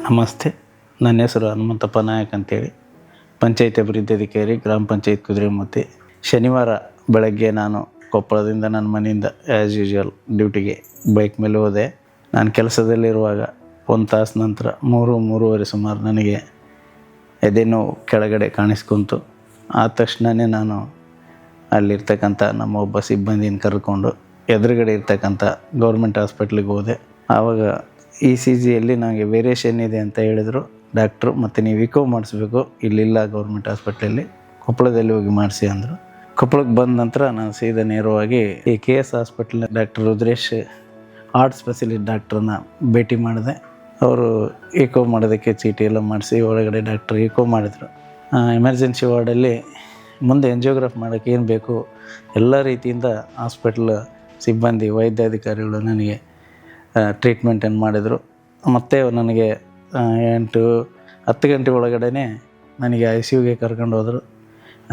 ನಮಸ್ತೆ. ನನ್ನ ಹೆಸರು ಹನುಮಂತಪ್ಪ ನಾಯಕ್ ಅಂತೇಳಿ, ಪಂಚಾಯತ್ ಅಭಿವೃದ್ಧಿ ಅಧಿಕಾರಿ, ಗ್ರಾಮ ಪಂಚಾಯತ್ ಕುದುರೆಮುತ್ತಿ. ಶನಿವಾರ ಬೆಳಗ್ಗೆ ನಾನು ಕೊಪ್ಪಳದಿಂದ ನನ್ನ ಮನೆಯಿಂದ ಆ್ಯಸ್ ಯೂಶ್ವಲ್ ಡ್ಯೂಟಿಗೆ ಬೈಕ್ ಮೇಲೆ ಹೋದೆ. ನಾನು ಕೆಲಸದಲ್ಲಿರುವಾಗ 1 ತಾಸು ನಂತರ 3:30 ಸುಮಾರು ನನಗೆ ಎದೆನೋವು ಕೆಳಗಡೆ ಕಾಣಿಸ್ಕೊಂತು. ಆದ ತಕ್ಷಣವೇ ನಾನು ಅಲ್ಲಿರ್ತಕ್ಕಂಥ ನಮ್ಮ ಒಬ್ಬ ಸಿಬ್ಬಂದಿನ ಕರ್ಕೊಂಡು ಎದುರುಗಡೆ ಇರ್ತಕ್ಕಂಥ ಗೌರ್ಮೆಂಟ್ ಹಾಸ್ಪಿಟ್ಲಿಗೆ ಹೋದೆ. ಆವಾಗ ECGಯಲ್ಲಿ ನನಗೆ ವೇರಿಯೇಷನ್ ಇದೆ ಅಂತ ಹೇಳಿದರು ಡಾಕ್ಟ್ರು. ಮತ್ತು ನೀವು ಇಕೋ ಮಾಡಿಸ್ಬೇಕು, ಇಲ್ಲಿಲ್ಲ ಗೌರ್ಮೆಂಟ್ ಹಾಸ್ಪಿಟ್ಲಲ್ಲಿ, ಕೊಪ್ಪಳದಲ್ಲಿ ಹೋಗಿ ಮಾಡಿಸಿ ಅಂದರು. ಕೊಪ್ಪಳಕ್ಕೆ ಬಂದ ನಂತರ ನಾನು ಸೀದಾ ನೇರವಾಗಿ ಈ KS hospital doctor Rudresh heart specialist ಡಾಕ್ಟ್ರನ್ನ ಭೇಟಿ ಮಾಡಿದೆ. ಅವರು ಇಕೋ ಮಾಡೋದಕ್ಕೆ ಚೀಟಿ ಎಲ್ಲ ಮಾಡಿಸಿ ಒಳಗಡೆ ಡಾಕ್ಟ್ರ್ ಇಕೋ ಮಾಡಿದರು. ಎಮರ್ಜೆನ್ಸಿ ವಾರ್ಡಲ್ಲಿ ಮುಂದೆ ಎಂಜಿಯೋಗ್ರಾಫ್ ಮಾಡೋಕ್ಕೆ ಏನು ಬೇಕು ಎಲ್ಲ ರೀತಿಯಿಂದ ಹಾಸ್ಪಿಟ್ಲ್ ಸಿಬ್ಬಂದಿ, ವೈದ್ಯಾಧಿಕಾರಿಗಳು ನನಗೆ ಟ್ರೀಟ್ಮೆಂಟನ್ನು ಮಾಡಿದರು. ಮತ್ತು ನನಗೆ 8-10 ಗಂಟೆ ಒಳಗಡೆ ನನಗೆ ICUಗೆ ಕರ್ಕೊಂಡು ಹೋದರು.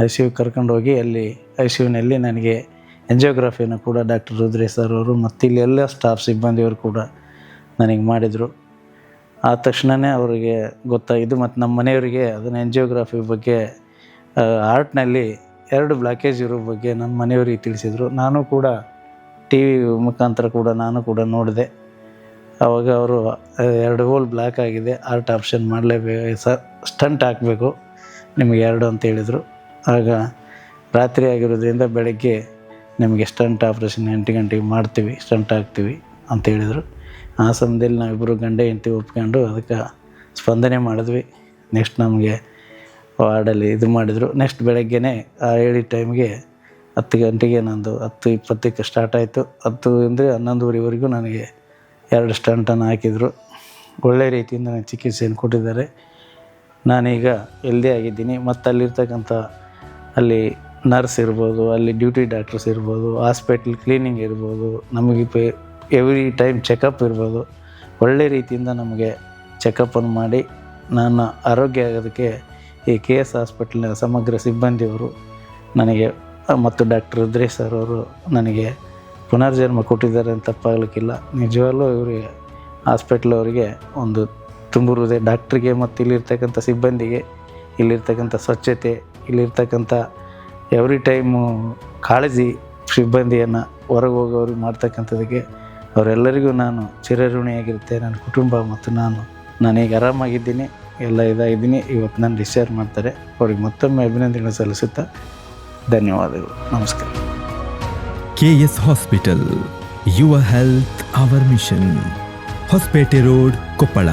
ICUಗೆ ಕರ್ಕೊಂಡೋಗಿ ಅಲ್ಲಿ ICUನಲ್ಲಿ ನನಗೆ ಎಂಜಿಯೋಗ್ರಫಿಯನ್ನು ಕೂಡ ಡಾಕ್ಟರ್ ರುದ್ರೇಶ್ ಸರ್ ಅವರು ಮತ್ತು ಇಲ್ಲಿ ಎಲ್ಲ ಸ್ಟಾಫ್ ಸಿಬ್ಬಂದಿಯವರು ಕೂಡ ನನಗೆ ಮಾಡಿದರು. ಆದ ತಕ್ಷಣವೇ ಅವರಿಗೆ ಗೊತ್ತಾಗಿದ್ದು ಮತ್ತು ನಮ್ಮ ಮನೆಯವರಿಗೆ ಅದನ್ನು ಎಂಜಿಯೋಗ್ರಫಿ ಬಗ್ಗೆ, ಹಾರ್ಟ್ನಲ್ಲಿ 2 ಬ್ಲಾಕೇಜ್ ಇರೋ ಬಗ್ಗೆ ನಮ್ಮ ಮನೆಯವರಿಗೆ ತಿಳಿಸಿದರು. ನಾನು ಕೂಡ TV ಮುಖಾಂತರ ಕೂಡ ನಾನು ಕೂಡ ನೋಡಿದೆ. ಆವಾಗ ಅವರು 2 ಹೋಲ್ ಬ್ಲಾಕ್ ಆಗಿದೆ, ಹಾರ್ಟ್ ಆಪ್ಷನ್ ಮಾಡಲೇಬೇಕು ಸರ್, ಸ್ಟಂಟ್ ಹಾಕಬೇಕು ನಿಮಗೆ 2 ಅಂತ ಹೇಳಿದರು. ಆಗ ರಾತ್ರಿ ಆಗಿರೋದ್ರಿಂದ ಬೆಳಗ್ಗೆ ನಿಮಗೆ ಸ್ಟಂಟ್ ಆಪ್ರೇಷನ್ 8 ಗಂಟೆಗೆ ಮಾಡ್ತೀವಿ, ಸ್ಟಂಟ್ ಹಾಕ್ತೀವಿ ಅಂತ ಹೇಳಿದರು. ಆ ಸಮಯದಲ್ಲಿ ನಾವಿಬ್ಬರು ಗಂಡ ಹೆಂಡತಿ ಒಪ್ಕೊಂಡು ಅದಕ್ಕೆ ಸ್ಪಂದನೆ ಮಾಡಿದ್ವಿ. ನೆಕ್ಸ್ಟ್ ನಮಗೆ ವಾರ್ಡಲ್ಲಿ ಇದು ಮಾಡಿದರು. ನೆಕ್ಸ್ಟ್ ಬೆಳಗ್ಗೆನೇ ಹೇಳಿದ ಟೈಮ್ಗೆ 10 ಗಂಟೆಗೆ ನಂದು 10:20ಕ್ಕೆ ಸ್ಟಾರ್ಟ್ ಆಯಿತು. 10 ಅಂದರೆ 11:30ವರೆಗೂ ನನಗೆ 2 ಸ್ಟಂಟನ್ನು ಹಾಕಿದರು. ಒಳ್ಳೆಯ ರೀತಿಯಿಂದ ನನಗೆ ಚಿಕಿತ್ಸೆಯನ್ನು ಕೊಟ್ಟಿದ್ದಾರೆ. ನಾನೀಗ ಹೆಲ್ದಿ ಆಗಿದ್ದೀನಿ. ಮತ್ತು ಅಲ್ಲಿರ್ತಕ್ಕಂಥ ಅಲ್ಲಿ ನರ್ಸ್ ಇರ್ಬೋದು, ಅಲ್ಲಿ ಡ್ಯೂಟಿ ಡಾಕ್ಟರ್ಸ್ ಇರ್ಬೋದು, ಹಾಸ್ಪಿಟ್ಲ್ ಕ್ಲೀನಿಂಗ್ ಇರ್ಬೋದು, ನಮಗೆ ಎವ್ರಿ ಟೈಮ್ ಚೆಕಪ್ ಇರ್ಬೋದು, ಒಳ್ಳೆಯ ರೀತಿಯಿಂದ ನಮಗೆ ಚೆಕಪ್ಪನ್ನು ಮಾಡಿ ನಾನು ಆರೋಗ್ಯ ಆಗೋದಕ್ಕೆ ಈ KS ಹಾಸ್ಪಿಟ್ಲಿನ ಸಮಗ್ರ ಸಿಬ್ಬಂದಿಯವರು ನನಗೆ ಮತ್ತು ಡಾಕ್ಟರ್ ರುದ್ರೇಶ್ ಸರ್ ಅವರು ನನಗೆ ಪುನರ್ಜನ್ಮ ಕೊಟ್ಟಿದ್ದಾರೆ ಅಂತ ತಪ್ಪಾಗಲಿಕ್ಕಿಲ್ಲ. ನಿಜವಾಗ್ಲೂ ಇವರಿಗೆ ಹಾಸ್ಪಿಟ್ಲವರಿಗೆ ಒಂದು ತುಂಬು ಹೃದಯ, ಡಾಕ್ಟ್ರಿಗೆ ಮತ್ತು ಇಲ್ಲಿರ್ತಕ್ಕಂಥ ಸಿಬ್ಬಂದಿಗೆ, ಇಲ್ಲಿರ್ತಕ್ಕಂಥ ಸ್ವಚ್ಛತೆ, ಇಲ್ಲಿರ್ತಕ್ಕಂಥ ಎವ್ರಿ ಟೈಮು ಕಾಳಜಿ, ಸಿಬ್ಬಂದಿಯನ್ನು ಹೊರಗೆ ಹೋಗೋರಿಗೆ ಮಾಡ್ತಕ್ಕಂಥದ್ದಕ್ಕೆ ಅವರೆಲ್ಲರಿಗೂ ನಾನು ಚಿರಋಣಿಯಾಗಿರುತ್ತೆ. ನನ್ನ ಕುಟುಂಬ ಮತ್ತು ನಾನೀಗ ಆರಾಮಾಗಿದ್ದೀನಿ, ಎಲ್ಲ ಇದಾಗಿದ್ದೀನಿ. ಇವತ್ತು ನಾನು ಡಿಸ್ಚಾರ್ಜ್ ಮಾಡ್ತಾರೆ. ಅವ್ರಿಗೆ ಮತ್ತೊಮ್ಮೆ ಅಭಿನಂದನೆ ಸಲ್ಲಿಸುತ್ತಾ ಧನ್ಯವಾದಗಳು. ನಮಸ್ಕಾರ. KS hospital, your health our mission, Hosapete road, Koppal.